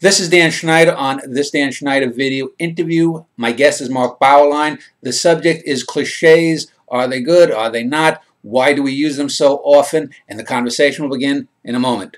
This is Dan Schneider on this Dan Schneider video interview. My guest is Mark Bauerlein. The subject is cliches. Are they good? Are they not? Why do we use them so often? And the conversation will begin in a moment.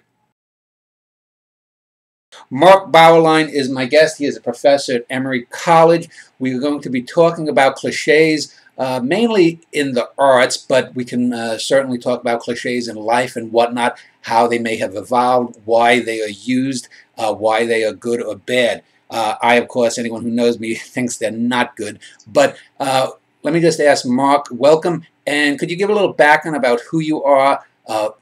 Mark Bauerlein is my guest. He is a professor at Emory College. We are going to be talking about cliches, mainly in the arts, but we can certainly talk about cliches in life and whatnot, how they may have evolved, why they are used, why they are good or bad. I, of course, anyone who knows me thinks they're not good. But let me just ask Mark, welcome, and could you give a little background about who you are,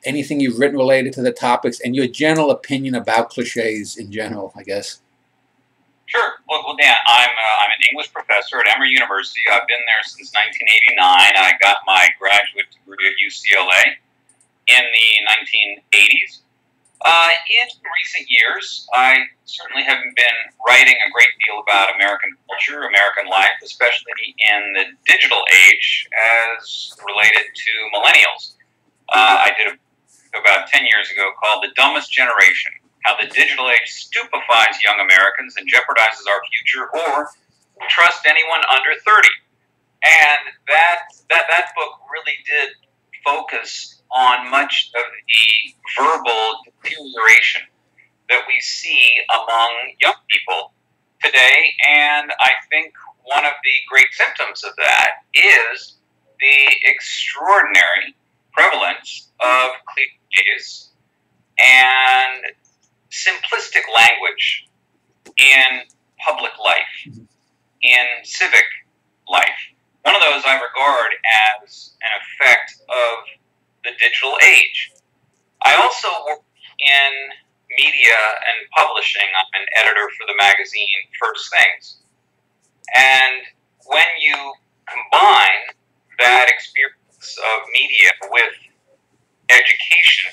anything you've written related to the topics, and your general opinion about cliches in general, I guess? Sure. Well, Dan, I'm an English professor at Emory University. I've been there since 1989. I got my graduate degree at UCLA in the 1980s. In recent years, I certainly have been writing a great deal about American culture, American life, especially in the digital age as related to millennials. I did about 10 years ago called The Dumbest Generation, how the digital age stupefies young Americans and jeopardizes our future, or trust anyone under 30. And that book really did focus on much of the verbal deterioration that we see among young people today. And I think one of the great symptoms of that is the extraordinary prevalence of cliches and simplistic language in public life, in civic life. One of those I regard as an effect of the digital age. I also work in media and publishing. I'm an editor for the magazine First Things. And when you combine that experience of media with education,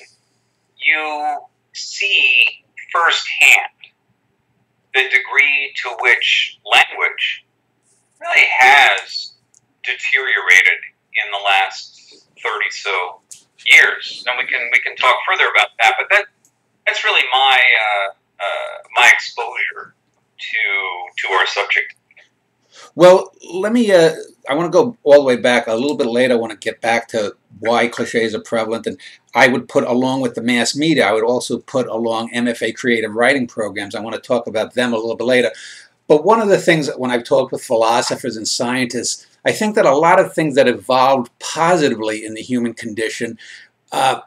you see firsthand the degree to which language really has deteriorated in the last 30 so years. And we can talk further about that, but that's really my exposure to our subject. Well, let me, I want to go all the way back a little bit later. I want to get back to why cliches are prevalent, and I would put along with the mass media, I would also put along MFA creative writing programs. I want to talk about them a little bit later. But one of the things that when I've talked with philosophers and scientists, I think that a lot of things that evolved positively in the human condition,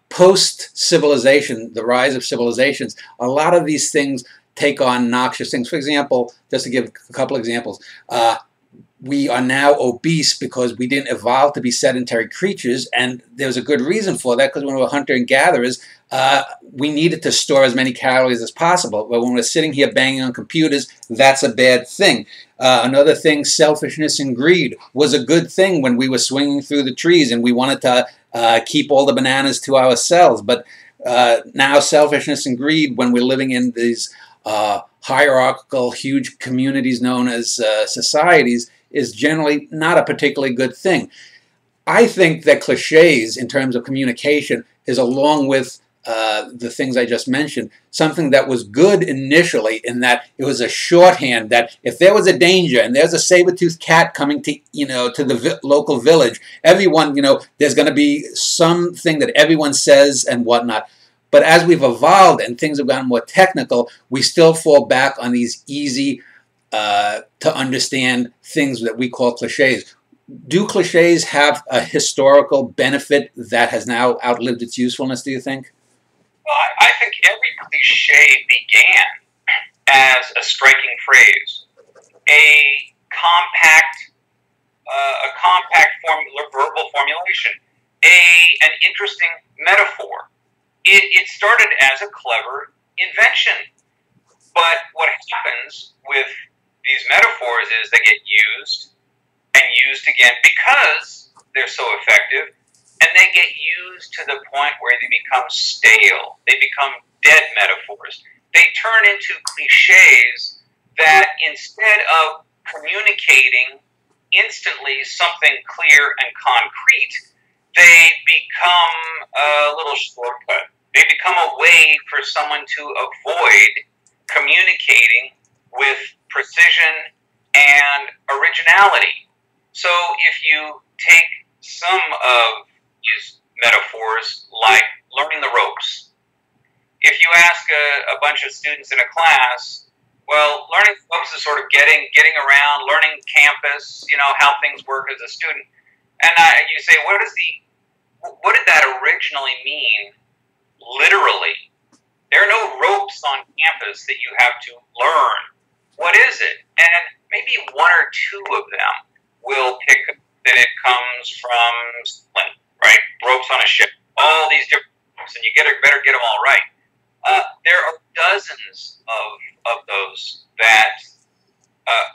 post-civilization, the rise of civilizations, a lot of these things take on noxious things. For example, just to give a couple examples, we are now obese because we didn't evolve to be sedentary creatures, and there's a good reason for that, because when we were hunter and gatherers, we needed to store as many calories as possible. But when we're sitting here banging on computers, that's a bad thing. Another thing, selfishness and greed was a good thing when we were swinging through the trees and we wanted to keep all the bananas to ourselves. But now selfishness and greed, when we're living in these hierarchical, huge communities known as societies, is generally not a particularly good thing. I think that cliches, in terms of communication, is along with the things I just mentioned, something that was good initially, in that it was a shorthand that if there was a danger and there's a saber-toothed cat coming to, to the local village, everyone, there's going to be something that everyone says and whatnot. But as we've evolved and things have gotten more technical, we still fall back on these easy to understand things that we call cliches. Do cliches have a historical benefit that has now outlived its usefulness, do you think? Well, I think every cliche began as a striking phrase, a compact verbal formulation, an interesting metaphor. It started as a clever invention, but what happens with these metaphors is they get used and used again because they're so effective, and they get used to the point where they become stale. They become dead metaphors. They turn into cliches that, instead of communicating instantly something clear and concrete, they become a little shortcut. They become a way for someone to avoid communicating with precision and originality. So if you take some of these metaphors, like learning the ropes, if you ask a bunch of students in a class, well, learning the ropes is sort of getting around, learning campus, you know, how things work as a student. And you say, what did that originally mean, literally? There are no ropes on campus that you have to learn. What is it? And maybe one or two of them will pick that it comes from, right? Ropes on a ship. All these different ropes, and you better get them all right. There are dozens of those that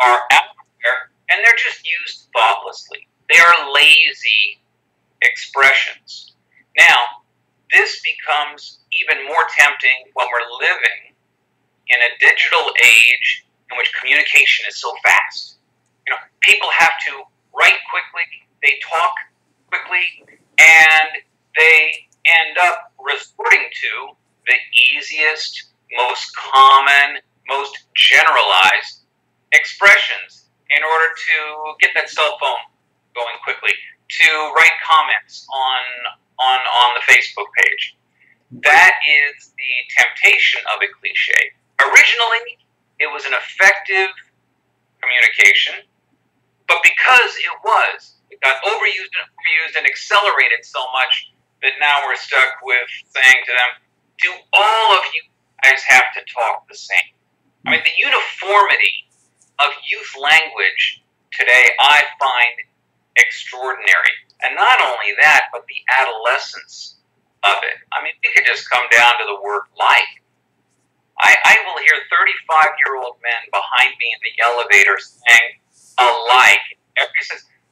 are out there, and they're just used thoughtlessly. They are lazy expressions. Now, this becomes even more tempting when we're living in a digital age in which communication is so fast. You know, people have to write quickly, they talk quickly, and they end up resorting to the easiest, most common, most generalized expressions in order to get that cell phone going quickly, to write comments on the Facebook page. That is the temptation of a cliche. Originally, it was an effective communication, but because it got overused and accelerated so much that now we're stuck with saying to them, do all of you guys have to talk the same? I mean, the uniformity of youth language today I find extraordinary. And not only that, but the adolescence of it. I mean, we could just come down to the word like. I will hear 35-year-old men behind me in the elevator saying alike.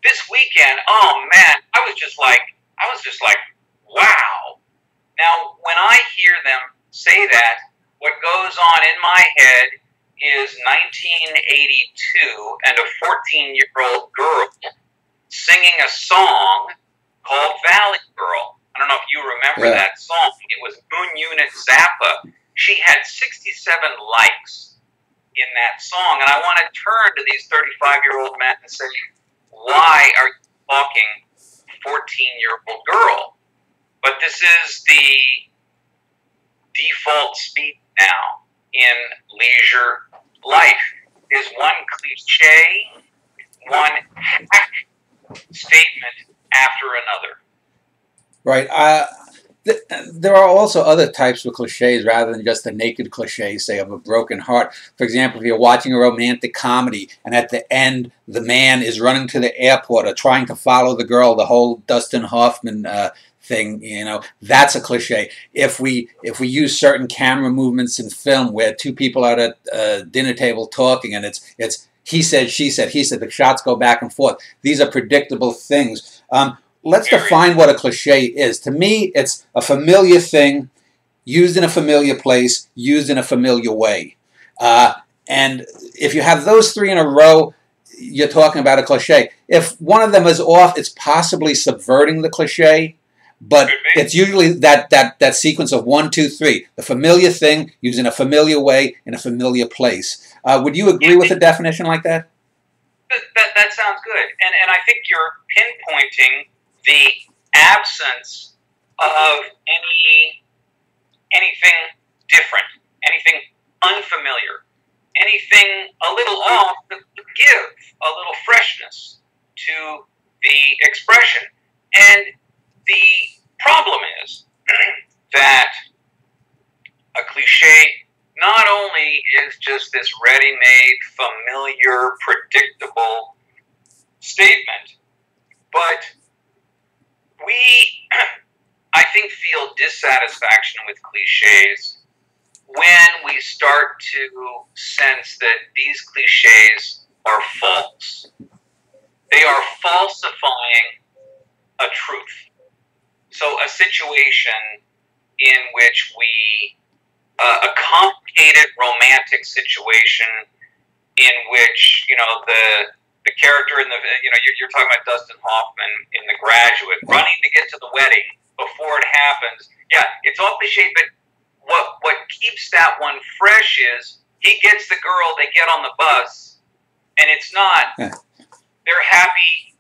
This weekend, oh man, I was just like, wow. Now, when I hear them say that, what goes on in my head is 1982 and a 14-year-old girl singing a song called Valley Girl. I don't know if you remember that song. It was Moon Unit Zappa. She had 67 likes in that song. And I want to turn to these 35-year-old men and say, why are you talking 14-year-old girl? But this is the default speech now in leisure life, is one cliche, one hack statement after another. Right. There are also other types of cliches rather than just the naked cliche, say, of a broken heart. For example, if you're watching a romantic comedy and at the end the man is running to the airport or trying to follow the girl, the whole Dustin Hoffman thing, you know, that's a cliche. If we use certain camera movements in film where two people are at a dinner table talking and it's he said, she said, he said, the shots go back and forth. These are predictable things. Let's define what a cliche is. To me, it's a familiar thing, used in a familiar place, used in a familiar way. And if you have those three in a row, you're talking about a cliche. If one of them is off, it's possibly subverting the cliche, but it's usually that sequence of 1, 2, 3. The familiar thing, used in a familiar way, in a familiar place. Would you agree with a definition like that? That sounds good. And I think you're pinpointing the absence of anything different, anything unfamiliar, anything a little off that would give a little freshness to the expression. And the problem is that a cliche not only is just this ready-made, familiar, predictable statement, but we, I think, feel dissatisfaction with cliches when we start to sense that these cliches are false. They are falsifying a truth. So a situation in which a complicated romantic situation in which, you know, the character in the, you know, you're talking about Dustin Hoffman in The Graduate, running to get to the wedding before it happens. Yeah, it's all cliche, but what keeps that one fresh is he gets the girl, they get on the bus, and it's not, they're happy,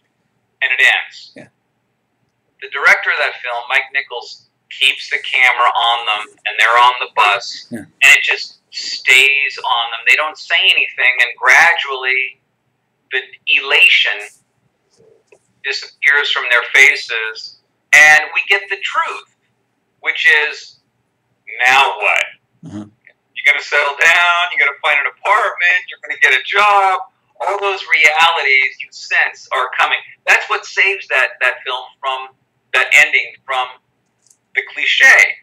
and it ends. Yeah. The director of that film, Mike Nichols, keeps the camera on them, and they're on the bus, and it just stays on them. They don't say anything, and gradually the elation disappears from their faces, and we get the truth, which is, now what? You're going to settle down, you're going to find an apartment, you're going to get a job. All those realities you sense are coming. That's what saves that film from that ending, from the cliche.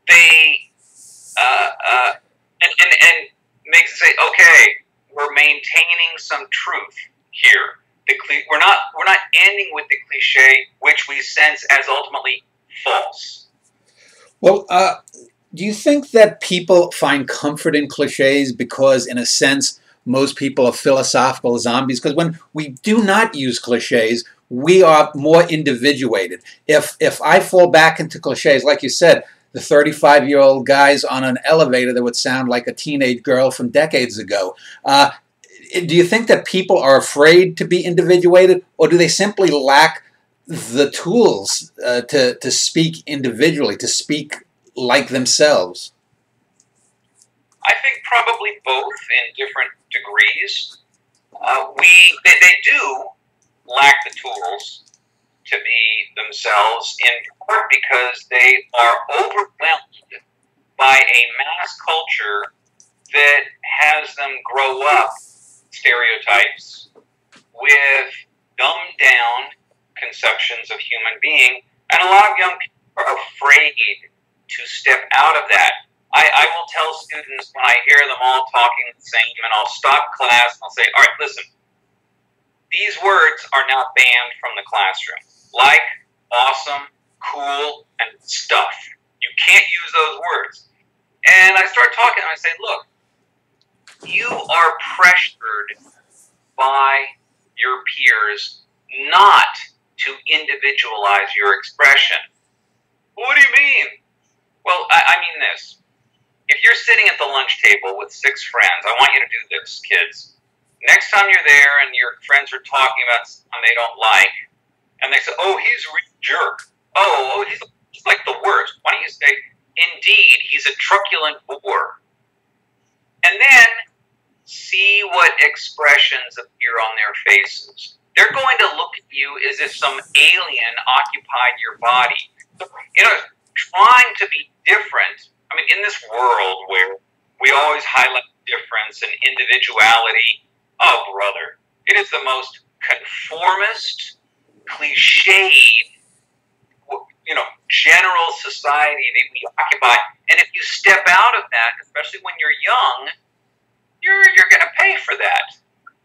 They and makes it say, okay, we're maintaining some truth here. We're not ending with the cliche, which we sense as ultimately false. Well, do you think that people find comfort in cliches because, in a sense, most people are philosophical zombies? Because when we do not use cliches, we are more individuated. If I fall back into cliches, like you said, the 35-year-old guys on an elevator that would sound like a teenage girl from decades ago, do you think that people are afraid to be individuated, or do they simply lack the tools to speak individually, to speak like themselves? I think probably both in different degrees. They do lack the tools to be themselves, in part because they are overwhelmed by a mass culture that has them grow up stereotypes with dumbed down conceptions of human being, and a lot of young people are afraid to step out of that. I will tell students when I hear them all talking the same, and I'll stop class and I'll say, all right, listen, these words are now banned from the classroom. Like, awesome, cool, and stuff. You can't use those words. And I start talking and I say, look, you are pressured by your peers not to individualize your expression. What do you mean? Well, I mean this. If you're sitting at the lunch table with 6 friends, I want you to do this, kids. Next time you're there and your friends are talking about something they don't like, and they say, oh, he's a real jerk. Oh, he's like the worst. Why don't you say, indeed, he's a truculent bore. And then see what expressions appear on their faces. They're going to look at you as if some alien occupied your body. So, trying to be different. I mean, in this world where we always highlight difference and individuality, oh, brother, it is the most conformist, cliched, general society that we occupy. And if you step out of that, especially when you're young, you're going to pay for that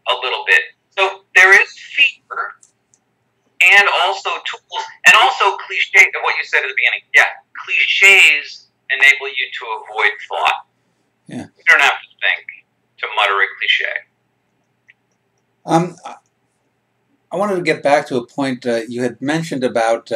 a little bit. So there is fear and also tools and also cliches, what you said at the beginning. Yeah, cliches enable you to avoid thought. Yeah. You don't have to think to mutter a cliche. I wanted to get back to a point you had mentioned about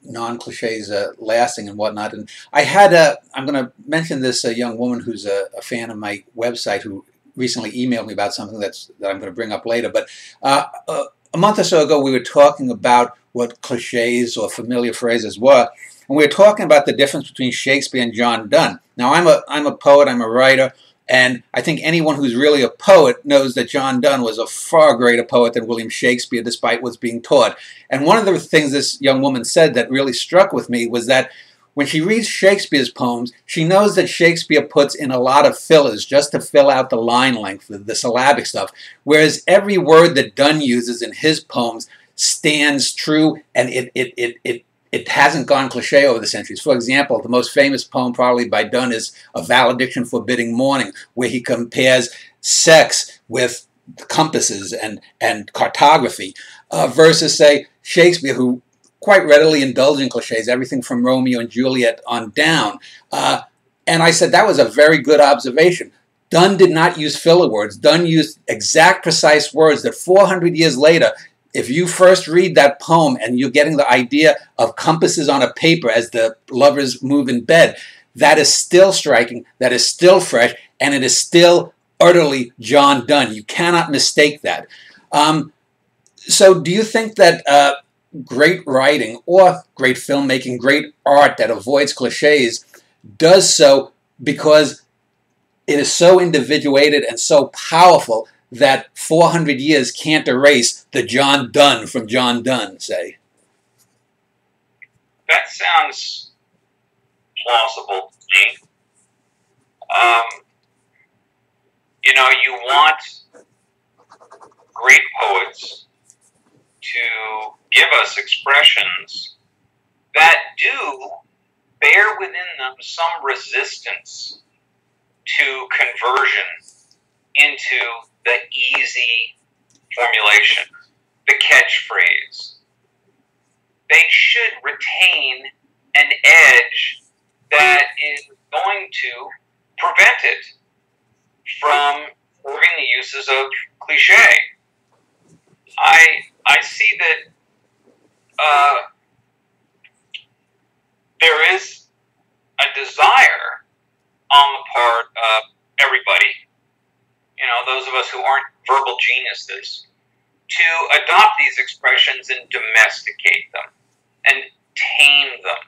non-cliches lasting and whatnot. And I had I'm going to mention this young woman who's a fan of my website who recently emailed me about something that I'm going to bring up later. But a month or so ago, we were talking about what cliches or familiar phrases were. And we were talking about the difference between Shakespeare and John Donne. Now, I'm a poet, I'm a writer, and I think anyone who's really a poet knows that John Donne was a far greater poet than William Shakespeare, despite what's being taught. And one of the things this young woman said that really struck with me was that when she reads Shakespeare's poems, she knows that Shakespeare puts in a lot of fillers just to fill out the line length, the syllabic stuff, whereas every word that Donne uses in his poems stands true, and it hasn't gone cliche over the centuries. For example, the most famous poem probably by Donne is A Valediction Forbidding Mourning, where he compares sex with compasses and cartography, versus, say, Shakespeare, who quite readily indulged in cliches, everything from Romeo and Juliet on down. And I said that was a very good observation. Donne did not use filler words. Donne used exact, precise words that 400 years later, if you first read that poem and you're getting the idea of compasses on a paper as the lovers move in bed, that is still striking, that is still fresh, and it is still utterly John Donne. You cannot mistake that. So do you think that great writing or great filmmaking, great art that avoids cliches does so because it is so individuated and so powerful that 400 years can't erase the John Donne from John Donne, say? That sounds plausible to me. You know, you want great poets to give us expressions that do bear within them some resistance to conversion into the easy formulation, the catchphrase. They should retain an edge that is going to prevent it from serving the uses of cliche. I see that there is a desire on the part of everybody, you know, those of us who aren't verbal geniuses, to adopt these expressions and domesticate them and tame them.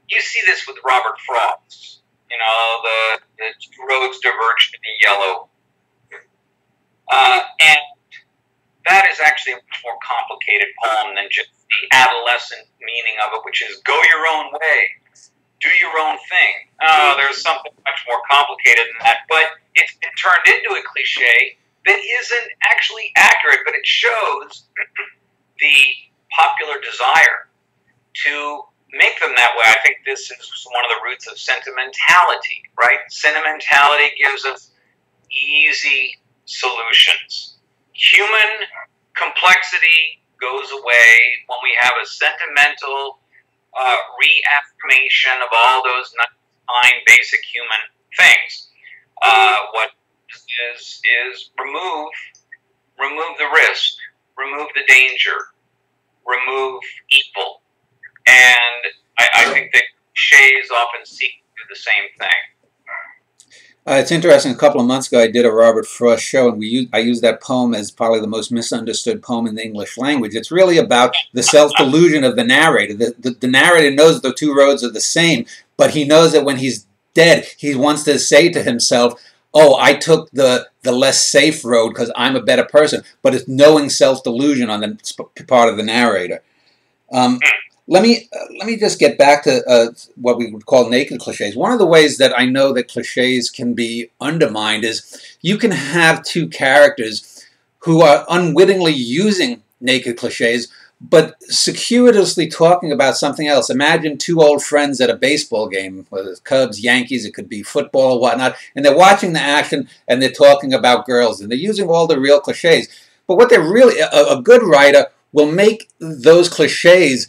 You see this with Robert Frost, you know, the two roads diverged in the yellow. And that is actually a much more complicated poem than just the adolescent meaning of it, which is go your own way, do your own thing. Oh, there's something much more complicated than that. But it's been turned into a cliche that isn't actually accurate, but it shows the popular desire to make them that way. I think this is one of the roots of sentimentality, right? Sentimentality gives us easy solutions. Human complexity goes away when we have a sentimental reaffirmation of all those 9 basic human things. What is remove the risk, remove the danger, remove evil. And I think that cliches often seek to do the same thing. It's interesting. A couple of months ago, I did a Robert Frost show, and I used that poem as probably the most misunderstood poem in the English language. It's really about the self-delusion of the narrator. The narrator knows the two roads are the same, but he knows that when he's dead, he wants to say to himself, oh, I took the less safe road because I'm a better person. But it's knowing self-delusion on the part of the narrator. Let me just get back to what we would call naked cliches. One of the ways that I know that cliches can be undermined is you can have two characters who are unwittingly using naked cliches, but circuitously talking about something else. Imagine two old friends at a baseball game, whether it's Cubs, Yankees, it could be football or whatnot, and they're watching the action and they're talking about girls, and they're using all the real cliches. But what they're really, a good writer will make those cliches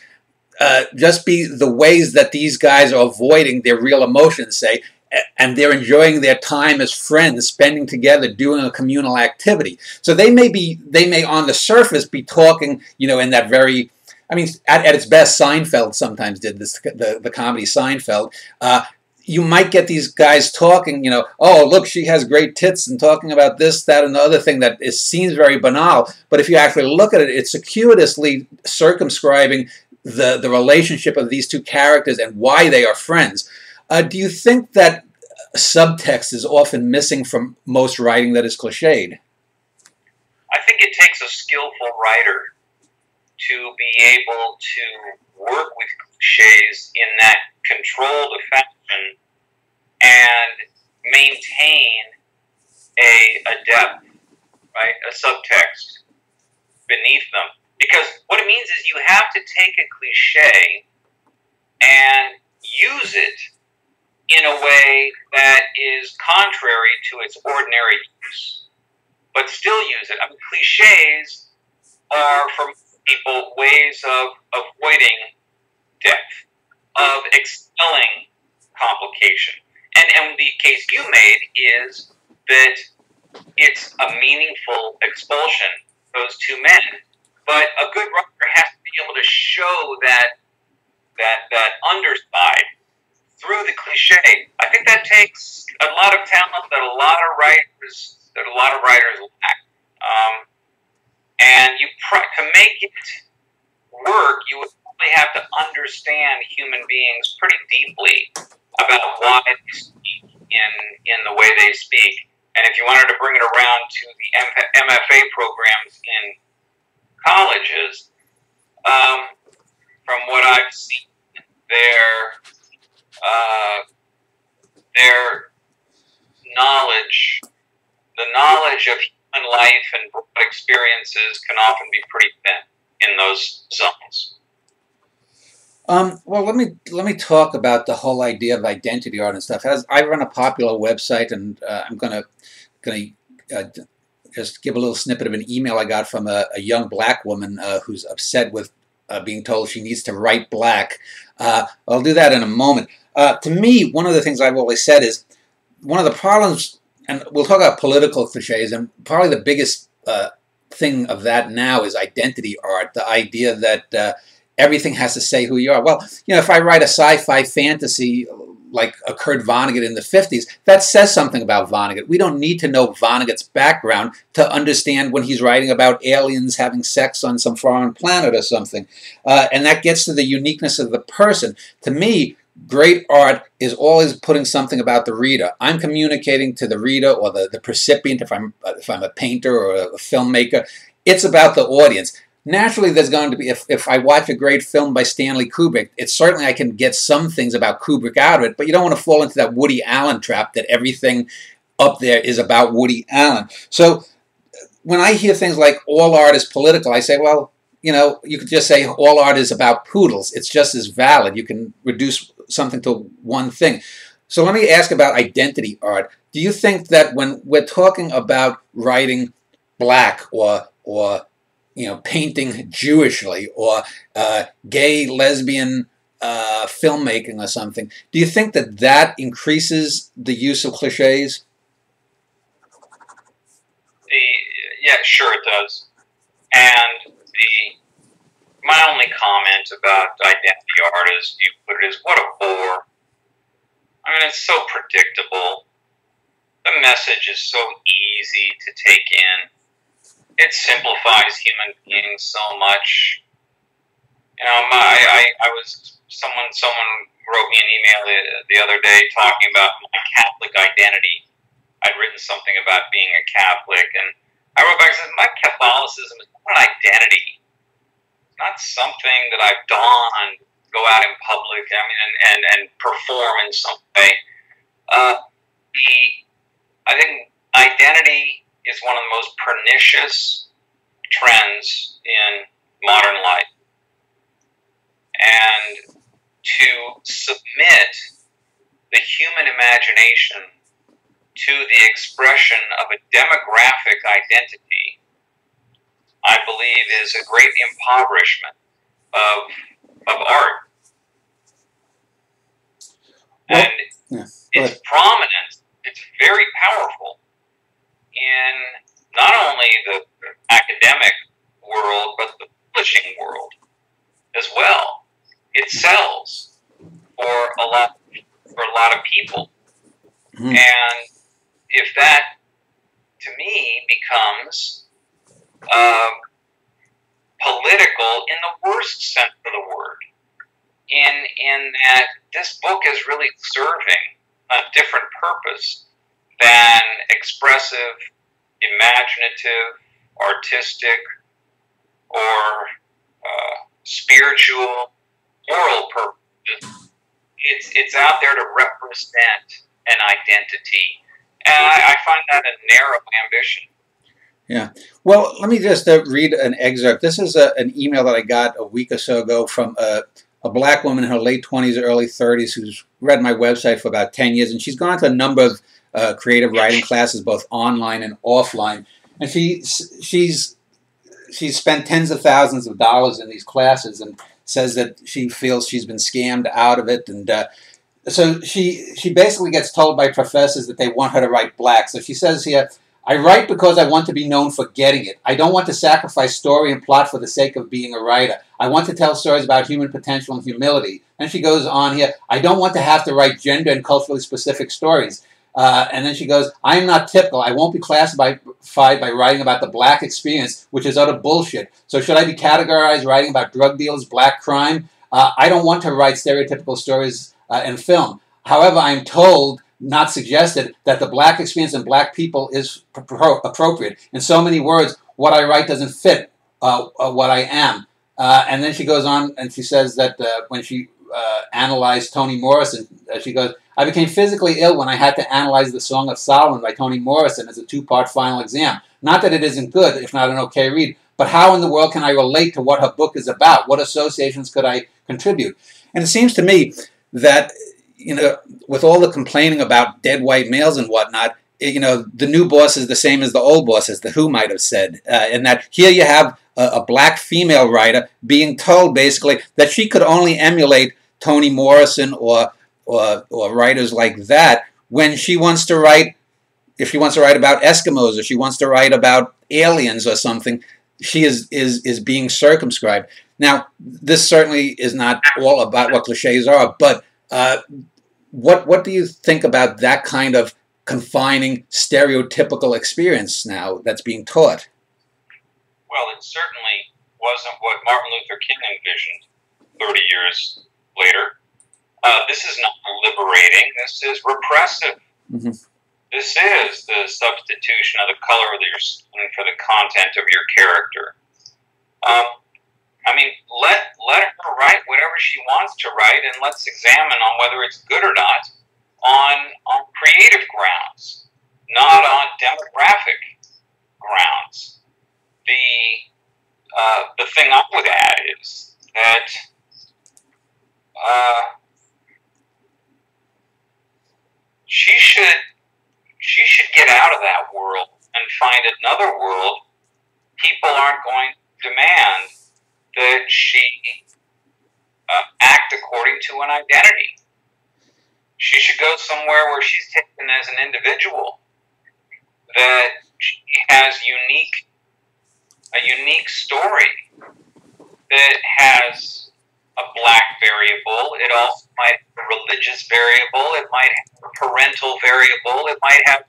just be the ways that these guys are avoiding their real emotions, say, and they're enjoying their time as friends, spending together, doing a communal activity. So they may on the surface be talking, you know, in that very, I mean, at its best, Seinfeld sometimes did this, the comedy Seinfeld. You might get these guys talking, you know, oh, look, she has great tits, and talking about this, that, and the other thing that seems very banal. But if you actually look at it, it's circuitously circumscribing the relationship of these two characters and why they are friends. Do you think that subtext is often missing from most writing that is cliched? I think it takes a skillful writer to be able to work with cliches in that controlled fashion and maintain a depth, right, a subtext beneath them. Because what it means is you have to take a cliche and use it in a way that is contrary to its ordinary use, but still use it. I mean, cliches are, for people, ways of avoiding depth, of expelling complication. And the case you made is that it's a meaningful expulsion, those two men. But a good writer has to be able to show that underside, cliche. I think that takes a lot of talent that a lot of writers lack. And to make it work, you would probably have to understand human beings pretty deeply about why they speak in the way they speak. And if you wanted to bring it around to the MFA programs in colleges, from what I've seen, their knowledge, the knowledge of human life and broad experiences can often be pretty thin in those zones. Well, let me talk about the whole idea of identity art and stuff. As I run a popular website, and I'm gonna just give a little snippet of an email I got from a young black woman who's upset with being told she needs to write black. I'll do that in a moment. To me, one of the things I've always said is one of the problems, and we'll talk about political cliches, and probably the biggest thing of that now is identity art. The idea that everything has to say who you are. Well, you know, if I write a sci-fi fantasy like a Kurt Vonnegut in the 50s, that says something about Vonnegut. We don't need to know Vonnegut's background to understand when he's writing about aliens having sex on some foreign planet or something. And that gets to the uniqueness of the person. To me, great art is always putting something about the reader. I'm communicating to the reader or the recipient, if I'm a painter or a filmmaker. It's about the audience. Naturally, there's going to be, if I watch a great film by Stanley Kubrick, it's certainly I can get some things about Kubrick out of it, but you don't want to fall into that Woody Allen trap that everything up there is about Woody Allen. So when I hear things like all art is political, I say, well, you know, you could just say all art is about poodles. It's just as valid. You can reduce something to one thing. So let me ask about identity art. Do you think that when we're talking about writing black or you know, painting Jewishly or gay, lesbian filmmaking or something, do you think that that increases the use of cliches? Yeah, sure it does. And my only comment about identity art is, you put it as, what a bore. I mean, it's so predictable. The message is so easy to take in. It simplifies human beings so much. You know, someone wrote me an email the other day talking about my Catholic identity. I'd written something about being a Catholic, and I wrote back and said, my Catholicism is not an identity. It's not something that I've donned, go out in public, I mean, and perform in some way. I think identity is one of the most pernicious trends in modern life. And to submit the human imagination to the expression of a demographic identity, I believe, is a great impoverishment of art. Well, and it's prominent, it's very powerful in not only the academic world, but the publishing world as well. It sells for a lot of people. Mm. And if that, to me, becomes political in the worst sense of the word, in that this book is really serving a different purpose than expressive, imaginative, artistic, or spiritual, moral purposes. It's out there to represent an identity, and I find that a narrow ambition. Yeah. Well, let me just read an excerpt. This is an email that I got a week or so ago from a black woman in her late 20s or early 30s who's read my website for about 10 years, and she's gone to a number of creative writing classes, both online and offline. And she's spent tens of thousands of dollars in these classes and says that she feels she's been scammed out of it. And so she basically gets told by professors that they want her to write black. So she says here, I write because I want to be known for getting it. I don't want to sacrifice story and plot for the sake of being a writer. I want to tell stories about human potential and humility. And she goes on here, I don't want to have to write gender and culturally specific stories. And then she goes, I am not typical. I won't be classified by writing about the black experience, which is utter bullshit. So should I be categorized writing about drug dealers, black crime? I don't want to write stereotypical stories in film. However, I am told, not suggested, that the black experience and black people is appropriate. In so many words, what I write doesn't fit what I am. And then she goes on and she says that when she analyzed Toni Morrison, she goes, I became physically ill when I had to analyze the Song of Solomon by Toni Morrison as a two-part final exam. Not that it isn't good, if not an okay read, but how in the world can I relate to what her book is about? What associations could I contribute? And it seems to me that, you know, with all the complaining about dead white males and whatnot, you know, the new boss is the same as the old boss, as the Who might have said. And that here you have a black female writer being told basically that she could only emulate Toni Morrison or writers like that when she wants to write, if she wants to write about Eskimos or she wants to write about aliens or something, she is being circumscribed. Now, this certainly is not all about what cliches are, but what do you think about that kind of confining stereotypical experience now that's being taught? Well, it certainly wasn't what Martin Luther King envisioned 30 years later. This is not liberating. This is repressive. Mm-hmm. This is the substitution of the color of your skin for the content of your character. I mean, let her write whatever she wants to write, and let's examine on whether it's good or not on creative grounds, not on demographic grounds. The thing I would add is that she should get out of that world and find another world. People aren't going to demand that she act according to an identity. She should go somewhere where she's taken as an individual, that she has a unique story that has a black variable. It also might have a religious variable. It might have a parental variable. It might have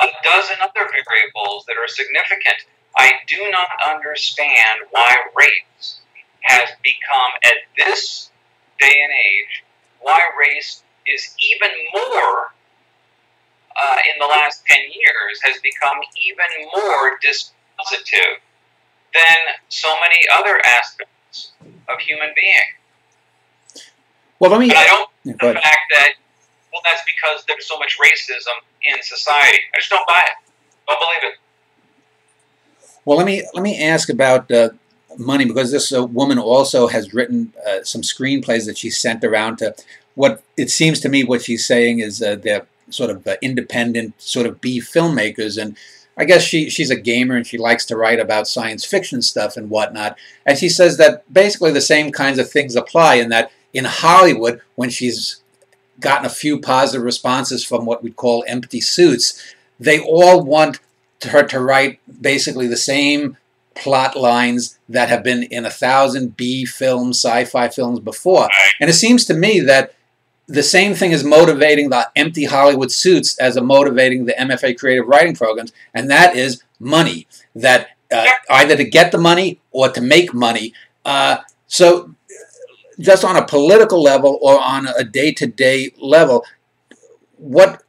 a dozen other variables that are significant. I do not understand why race has become, at this day and age, why race is even more, in the last 10 years, has become even more dispositive than so many other aspects of human being. Well, let me. But I don't the fact that, well, that's because there's so much racism in society. I just don't buy it. Don't believe it. Well, let me ask about money, because this woman also has written some screenplays that she sent around to what it seems to me what she's saying is they're sort of independent, sort of B filmmakers, and I guess she's a gamer and she likes to write about science fiction stuff and whatnot. And she says that basically the same kinds of things apply, in that in Hollywood, when she's gotten a few positive responses from what we call empty suits, they all want her to write basically the same plot lines that have been in 1,000 B films, sci-fi films before. And it seems to me that the same thing is motivating the empty Hollywood suits as a motivating the MFA creative writing programs, and that is money. That either to get the money or to make money. So just on a political level or on a day-to-day level, what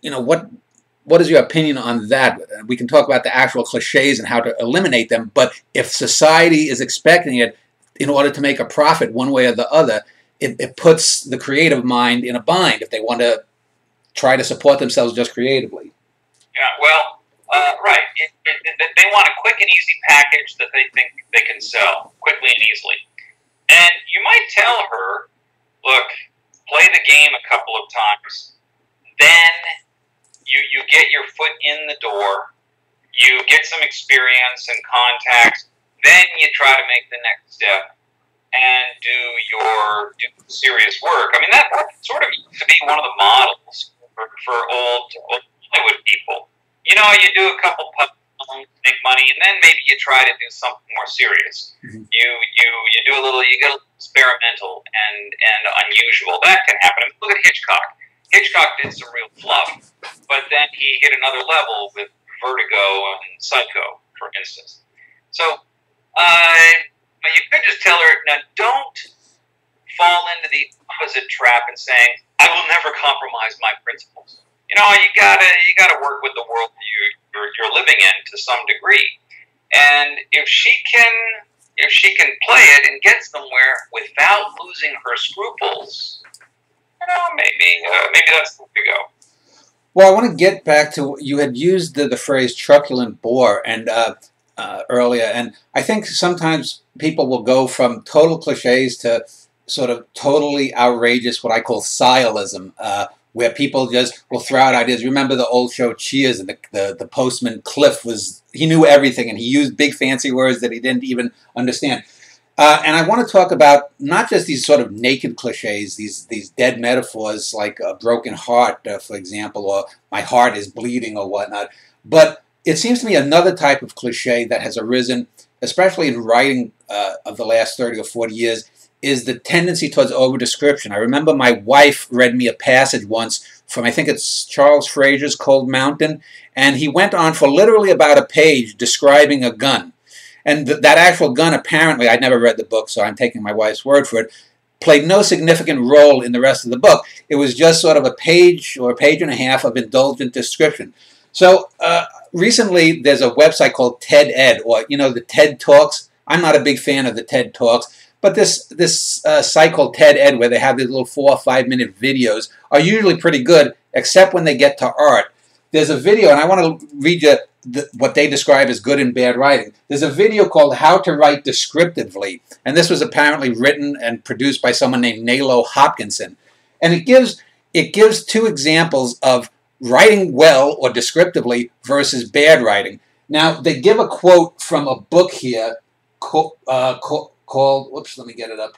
is your opinion on that? We can talk about the actual cliches and how to eliminate them, but if society is expecting it in order to make a profit one way or the other, it puts the creative mind in a bind if they want to try to support themselves just creatively. Yeah, well, right. They want a quick and easy package that they think they can sell quickly and easily. And you might tell her, look, play the game a couple of times, then you get your foot in the door, you get some experience and contacts, then you try to make the next step and do serious work. I mean, that sort of used to be one of the models for old Hollywood people. you know, you do a couple puzzles, make money, and then maybe you try to do something more serious. You do a little, you get a little experimental and unusual. That can happen. I mean, look at Hitchcock. Hitchcock did some real fluff, but then he hit another level with Vertigo and Psycho, for instance. So you could just tell her, now don't fall into the opposite trap and saying, I will never compromise my principles. You know, you gotta work with the world you're living in to some degree. And if she can play it and get somewhere without losing her scruples, you know, maybe that's the way to go. Well, I want to get back to, you had used the phrase truculent bore and earlier, and I think sometimes people will go from total cliches to sort of totally outrageous, what I call scialism, where people just will throw out ideas. Remember the old show Cheers, and the postman Cliff he knew everything, and he used big fancy words that he didn't even understand. And I want to talk about not just these sort of naked cliches, these dead metaphors like a broken heart, for example, or my heart is bleeding or whatnot, but it seems to me another type of cliche that has arisen, especially in writing of the last 30 or 40 years, is the tendency towards over-description. I remember my wife read me a passage once from, I think it's Charles Frazier's Cold Mountain, and he went on for literally about a page describing a gun. And that actual gun, apparently, I'd never read the book, so I'm taking my wife's word for it, played no significant role in the rest of the book. It was just sort of a page or a page and a half of indulgent description. So recently, there's a website called TED Ed, or, you know, the TED Talks. I'm not a big fan of the TED Talks, but this site called TED Ed, where they have these little 4 or 5 minute videos, are usually pretty good, except when they get to art. There's a video, and I want to read you what they describe as good and bad writing. There's a video called How to Write Descriptively, and this was apparently written and produced by someone named Nalo Hopkinson. And it gives 2 examples of writing well or descriptively versus bad writing. Now, they give a quote from a book here called, whoops, let me get it up,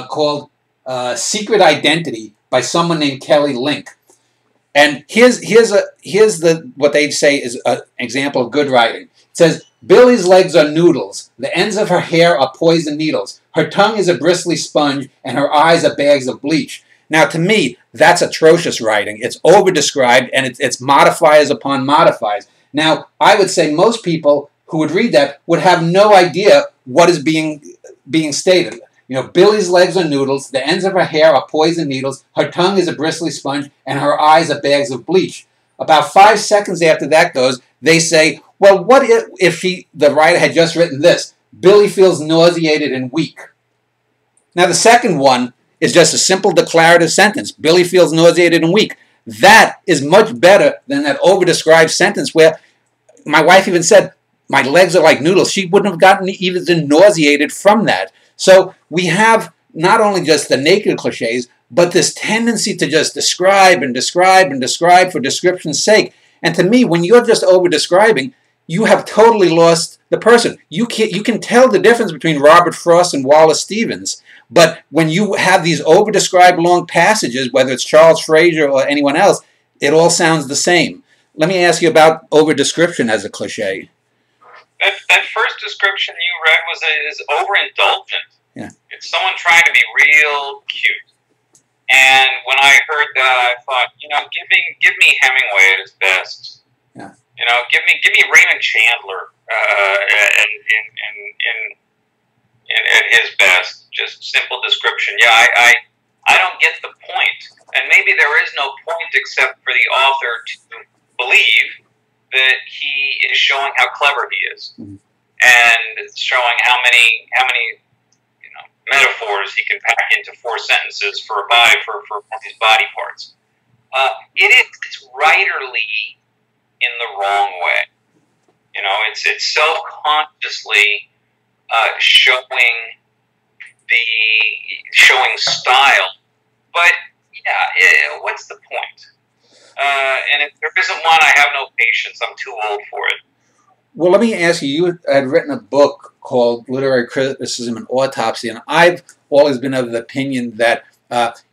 called Secret Identity by someone named Kelly Link. And here's what they'd say is an example of good writing. It says, Billy's legs are noodles. The ends of her hair are poison needles. Her tongue is a bristly sponge, and her eyes are bags of bleach. Now, to me, that's atrocious writing. It's over-described, and it's modifiers upon modifiers. Now, I would say most people who would read that would have no idea what is being stated. You know, Billy's legs are noodles, the ends of her hair are poison needles, her tongue is a bristly sponge, and her eyes are bags of bleach. About 5 seconds after that goes, they say, well, what if the writer had just written this? Billy feels nauseated and weak. Now, the second one is just a simple declarative sentence. Billy feels nauseated and weak. That is much better than that over-described sentence where my wife even said, my legs are like noodles. She wouldn't have gotten even nauseated from that. So we have not only just the naked cliches, but this tendency to just describe and describe and describe for description's sake. And to me, when you're just over-describing, you have totally lost the person. You can tell the difference between Robert Frost and Wallace Stevens. But when you have these over-described long passages, whether it's Charles Frazier or anyone else, it all sounds the same. Let me ask you about over-description as a cliche. That first description you read is overindulgent. Yeah. It's someone trying to be real cute. And when I heard that, I thought, you know, give me Hemingway at his best. Yeah. You know, give me Raymond Chandler at his best. Just simple description. Yeah, I don't get the point. And maybe there is no point except for the author to believe that he is showing how clever he is, and showing how many metaphors he can pack into 4 sentences for his body parts. It's writerly in the wrong way. You know, it's self-consciously showing style, but yeah, what's the point? And if there isn't one, I have no patience. I'm too old for it. Well, let me ask you, you had written a book called Literary Criticism and Autopsy, and I've always been of the opinion that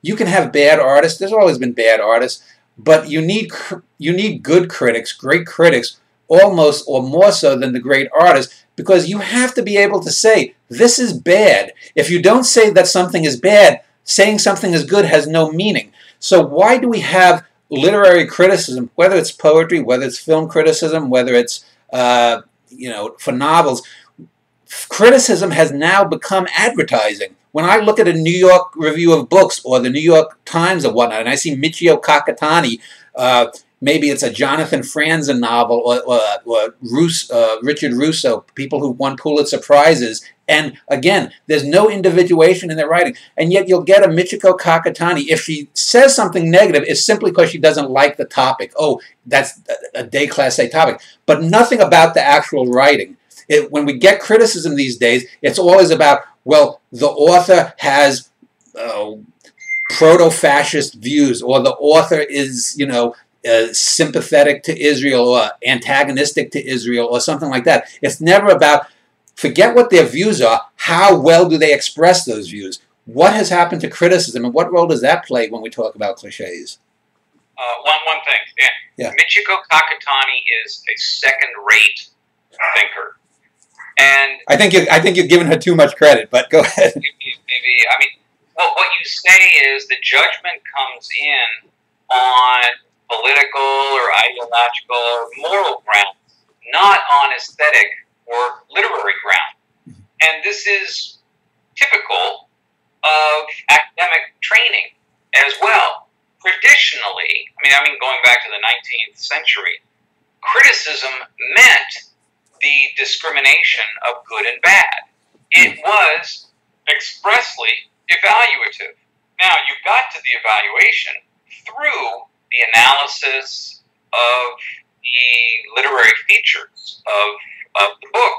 you can have bad artists. There's always been bad artists, but you need good critics, great critics, almost or more so than the great artists, because you have to be able to say, this is bad. If you don't say that something is bad, saying something is good has no meaning. So why do we have literary criticism, whether it's poetry, whether it's film criticism, whether it's for novels? Criticism has now become advertising. When I look at a New York Review of Books or the New York Times or whatnot, and I see Michio Kakatani, maybe it's a Jonathan Franzen novel, or Richard Russo, people who won Pulitzer Prizes, and again, there's no individuation in their writing, and yet you'll get a Michiko Kakatani. If she says something negative, it's simply because she doesn't like the topic. Oh, that's a Class A topic, but nothing about the actual writing. When we get criticism these days, it's always about, well, the author has proto-fascist views, or the author is, sympathetic to Israel or antagonistic to Israel or something like that. It's never about, forget what their views are, how well do they express those views? What has happened to criticism, and what role does that play when we talk about cliches? One thing, Dan. Yeah. Michiko Kakatani is a second-rate thinker. And I think you're giving her too much credit, but go ahead. Maybe I mean, well, what you say is the judgment comes in on political or ideological or moral grounds, not on aesthetic or literary ground. And this is typical of academic training as well. Traditionally, I mean, going back to the 19th century, criticism meant the discrimination of good and bad. It was expressly evaluative. Now, you got to the evaluation through the analysis of the literary features of the book.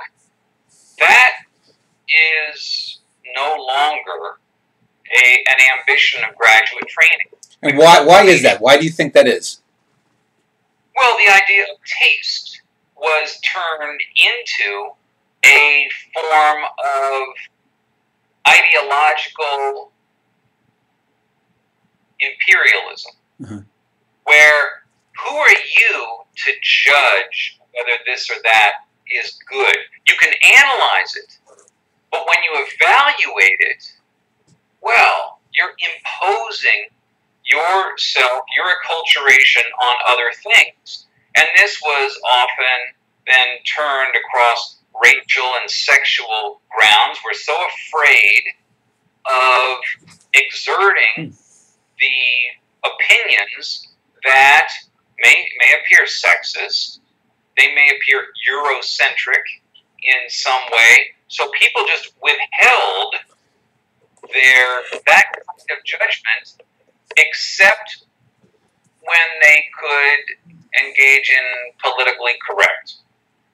That is no longer an ambition of graduate training. And why is that? Why do you think that is? Well, the idea of taste was turned into a form of ideological imperialism, where who are you to judge whether this or that is good? You can analyze it, but when you evaluate it, well, you're imposing yourself, your acculturation on other things. And this was often then turned across racial and sexual grounds. We're so afraid of exerting the opinions that may appear sexist, they may appear Eurocentric in some way. So people just withheld that kind of judgment, except when they could engage in politically correct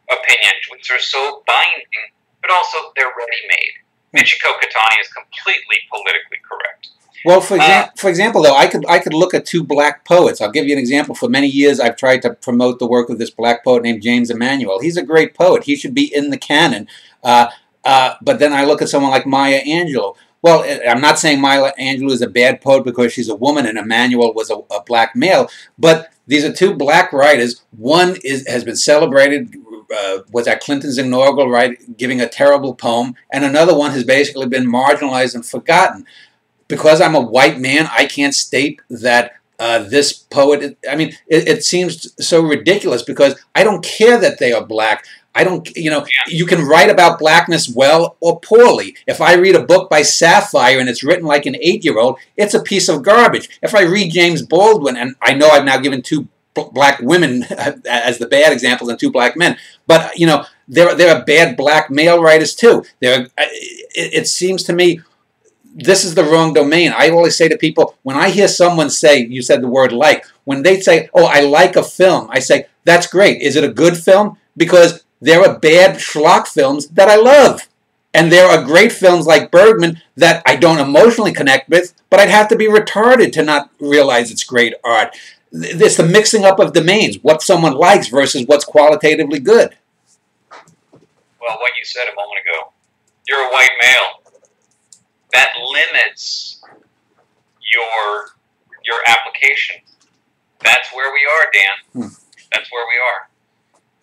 opinions, which are so binding, but also they're ready-made. Michiko Kakatani is completely politically correct. Well, for example, though, I could look at two black poets. I'll give you an example. For many years, I've tried to promote the work of this black poet named James Emanuel. He's a great poet. He should be in the canon. But then I look at someone like Maya Angelou. Well, I'm not saying Maya Angelou is a bad poet because she's a woman and Emanuel was a black male, but these are two black writers. One has been celebrated, was at Clinton's inaugural, giving a terrible poem, and another one has basically been marginalized and forgotten. Because I'm a white man, I can't state that this poet, I mean, it seems so ridiculous because I don't care that they are black. I don't, you can write about blackness well or poorly. If I read a book by Sapphire and it's written like an 8-year-old, it's a piece of garbage. If I read James Baldwin, and I know I've now given two black women as the bad examples and two black men, but, there are bad black male writers too. It seems to me this is the wrong domain. I always say to people, when I hear someone say, you said the word like, when they say, oh, I like a film, I say, that's great. Is it a good film? Because there are bad schlock films that I love. And there are great films like Bergman that I don't emotionally connect with, but I'd have to be retarded to not realize it's great art. There's the mixing up of domains, what someone likes versus what's qualitatively good. Well, what you said a moment ago, you're a white male. That limits your application. That's where we are, Dan. Hmm. That's where we are.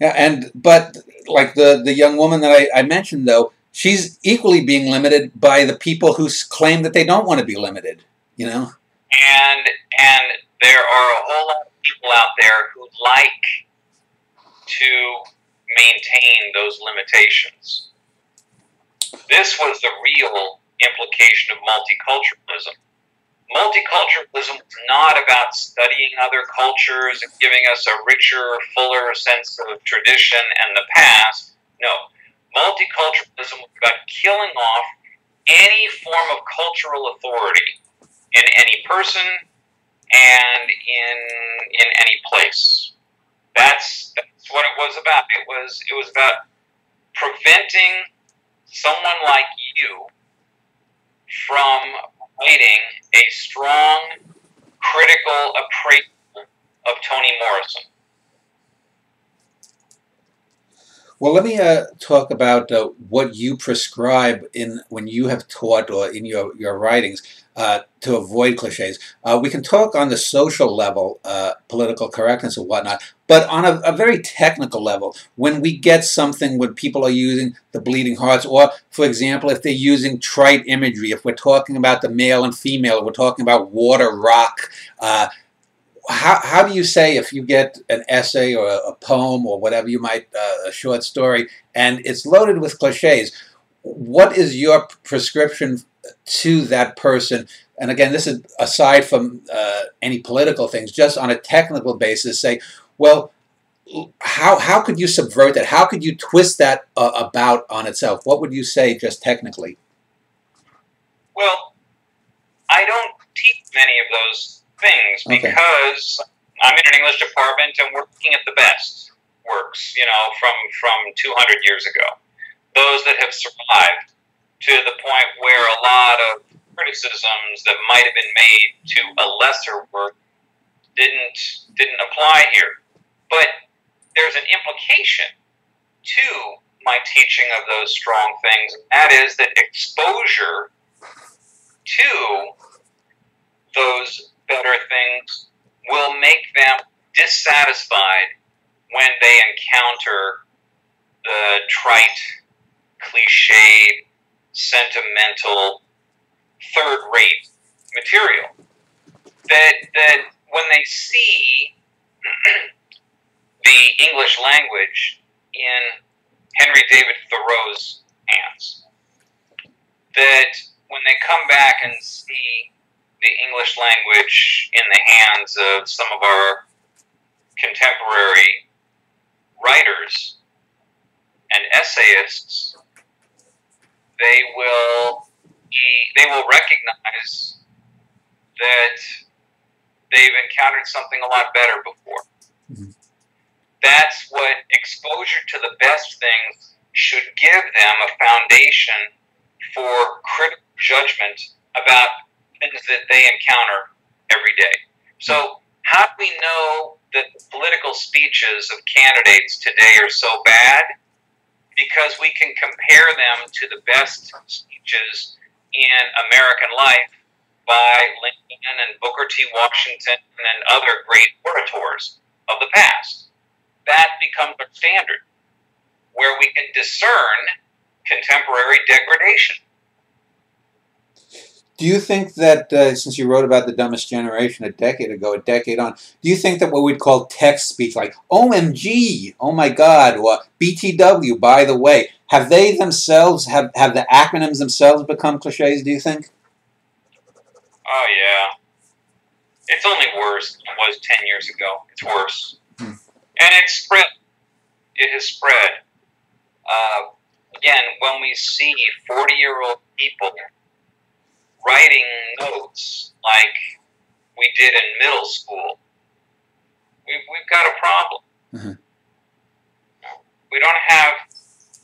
Yeah, but like the young woman that I mentioned, though, she's equally being limited by the people who claim that they don't want to be limited. You know. And there are a whole lot of people out there who like to maintain those limitations. This was the real implication of multiculturalism. Multiculturalism is not about studying other cultures and giving us a richer, fuller sense of tradition and the past. No. Multiculturalism was about killing off any form of cultural authority in any person and in any place. That's what it was about. It was about preventing someone like you from writing a strong, critical appraisal of Toni Morrison. Well, let me talk about what you prescribe when you have taught or in your writings to avoid cliches. We can talk on the social level, political correctness and whatnot, but on a very technical level, when we get something when people are using the bleeding hearts, or, for example, if they're using trite imagery, if we're talking about the male and female, if we're talking about water, rock, how do you say if you get an essay or a poem or whatever you might, a short story, and it's loaded with cliches, what is your prescription to that person? And again, this is aside from any political things, just on a technical basis, say, well, how could you subvert that? How could you twist that about on itself? What would you say just technically? Well, I don't teach many of those things because I'm in an English department and we're looking at the best works, from 200 years ago. Those that have survived to the point where a lot of criticisms that might have been made to a lesser work didn't apply here. But there's an implication to my teaching of those strong things, and that is that exposure to those better things will make them dissatisfied when they encounter the trite, cliched, sentimental, third-rate material. That when they see the English language in Henry David Thoreau's hands, that when they come back and see the English language in the hands of some of our contemporary writers and essayists, they will recognize that they've encountered something a lot better before. Mm-hmm. That's what exposure to the best things should give them, a foundation for critical judgment about things that they encounter every day. So how do we know that the political speeches of candidates today are so bad? Because we can compare them to the best speeches in American life by Lincoln and Booker T. Washington and other great orators of the past. That becomes our standard, where we can discern contemporary degradation. Do you think that, since you wrote about the dumbest generation a decade on, do you think that what we'd call text speech, like OMG, oh my God, or BTW, by the way, have they themselves, have the acronyms themselves become cliches, do you think? Oh, yeah. It's only worse than it was 10 years ago. It's worse. And it's spread. It has spread. Again, when we see 40-year-old people writing notes like we did in middle school, we've got a problem. Mm-hmm. We don't have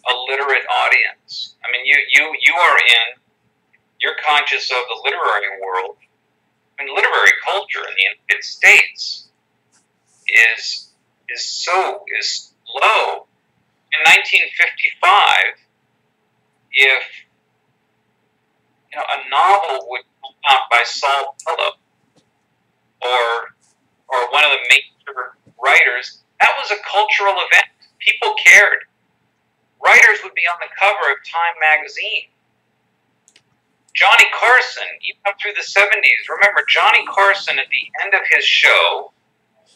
a literate audience. I mean, you're conscious of the literary world. I mean, literary culture in the United States is low. In 1955, if a novel would come out by Saul Bellow or one of the cultural event. People cared. Writers would be on the cover of Time magazine. Johnny Carson, even up through the 70s, remember Johnny Carson at the end of his show,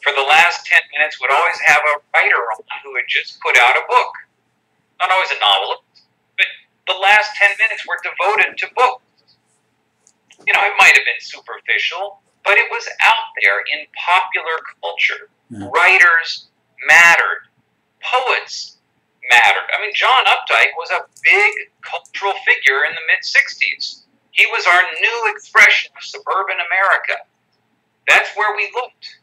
for the last 10 minutes, would always have a writer on who had just put out a book. Not always a novelist, but the last 10 minutes were devoted to books. You know, it might have been superficial, but it was out there in popular culture. Yeah. Writers mattered. Poets mattered. I mean, John Updike was a big cultural figure in the mid-60s. He was our new expression of suburban America. That's where we looked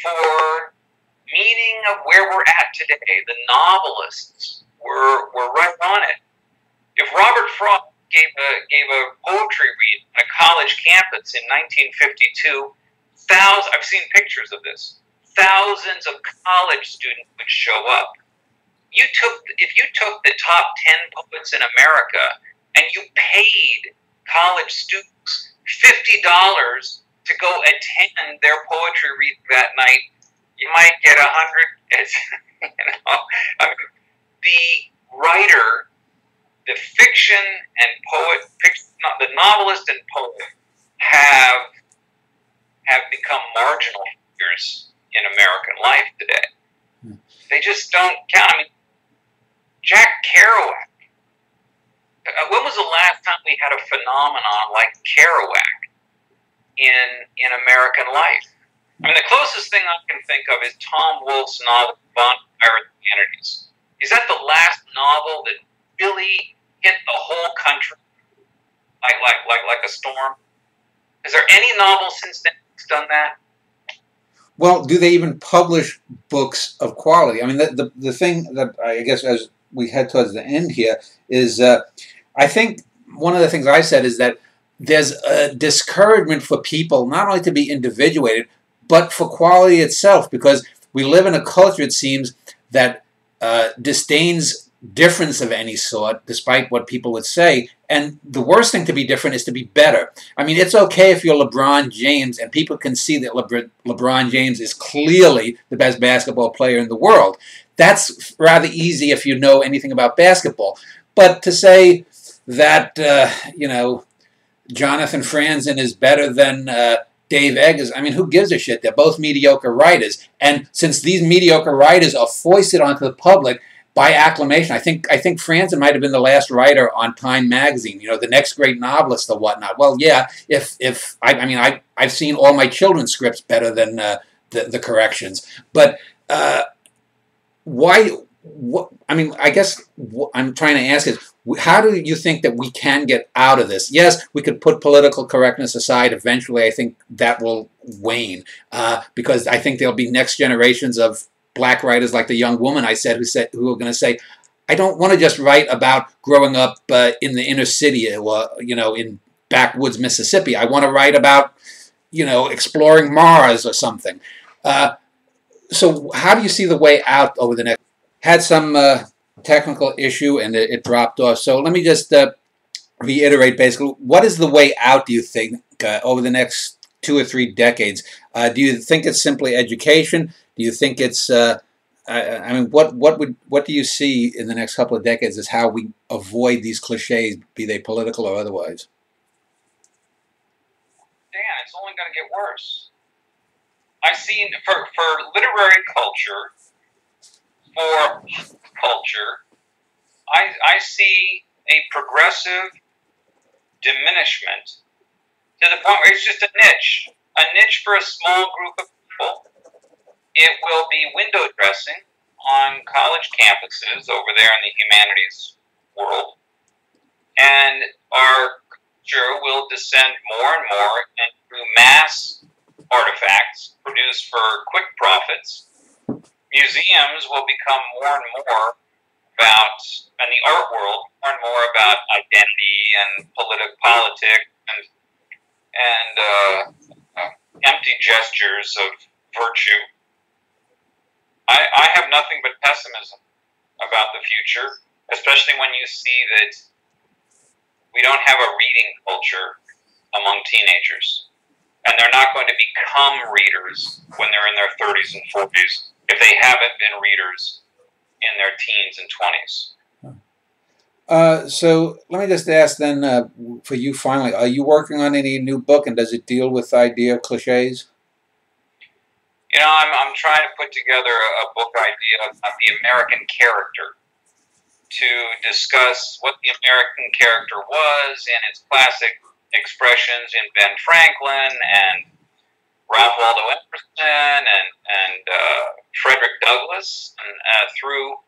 for meaning of where we're at today. The novelists were right on it. If Robert Frost gave a poetry read on a college campus in 1952, I've seen pictures of this. Thousands of college students would show up. If you took the top 10 poets in America and you paid college students $50 to go attend their poetry read that night, you might get 100. You know, I mean, the writer, the fiction and poet, the novelist and poet have become marginal figures in American life today. They just don't count. I mean, Jack Kerouac. When was the last time we had a phenomenon like Kerouac in American life? I mean, the closest thing I can think of is Tom Wolfe's novel, Bonfire of the Vanities. Is that the last novel that really hit the whole country like a storm? Is there any novel since then that's done that? Well, do they even publish books of quality? I mean, the thing that I guess as we head towards the end here is I think one of the things I said is that there's a discouragement for people not only to be individuated, but for quality itself, because we live in a culture, it seems, that disdains difference of any sort, despite what people would say. And the worst thing to be different is to be better. I mean, it's okay if you're LeBron James and people can see that LeBron James is clearly the best basketball player in the world. That's rather easy if you know anything about basketball. But to say that, you know, Jonathan Franzen is better than Dave Eggers, I mean, who gives a shit? They're both mediocre writers. And since these mediocre writers are foisted onto the public by acclamation, I think Franzen might have been the last writer on Time magazine, you know, the next great novelist or whatnot. Well, yeah, I've seen all my children's scripts better than the corrections. But why? I mean, I guess what I'm trying to ask is, how do you think that we can get out of this? Yes, we could put political correctness aside. Eventually, I think that will wane because I think there'll be next generations of black writers like the young woman I said who are going to say, I don't want to just write about growing up in the inner city or, you know, in backwoods Mississippi. I want to write about, you know, exploring Mars or something. So how do you see the way out over the next? Had some technical issue and it dropped off. So let me just reiterate basically, what is the way out, do you think, over the next 2 or 3 decades? Do you think it's simply education? Do you think it's, I mean, what do you see in the next couple of decades as how we avoid these cliches, be they political or otherwise? Dan, it's only going to get worse. I've seen, for literary culture, for culture, I see a progressive diminishment to the point where it's just a niche for a small group of people. It will be window dressing on college campuses over there in the humanities world, and our culture will descend more and more into mass artifacts produced for quick profits. Museums will become more and more about, and the art world, more and more about identity and politics and empty gestures of virtue. I have nothing but pessimism about the future, especially when you see that we don't have a reading culture among teenagers. And they're not going to become readers when they're in their 30s and 40s. if they haven't been readers in their teens and 20s. So let me just ask then, for you finally, are you working on any new book, and does it deal with the idea of cliches? You know, I'm trying to put together a book idea of the American character, to discuss what the American character was in its classic expressions in Ben Franklin and Ralph Waldo Emerson and Frederick Douglass, and through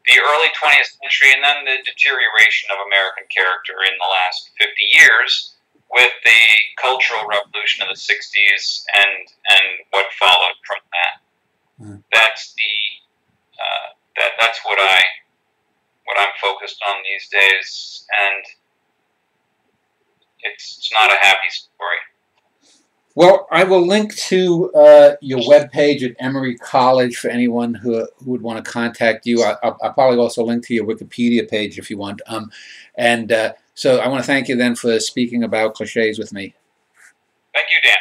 the early 20th century, and then the deterioration of American character in the last 50 years with the cultural revolution of the 60s and what followed from that. Mm. That's what I'm focused on these days, and it's not a happy story. Well, I will link to your webpage at Emory College for anyone who would want to contact you. I'll probably also link to your Wikipedia page if you want. So I want to thank you then for speaking about cliches with me. Thank you, Dan.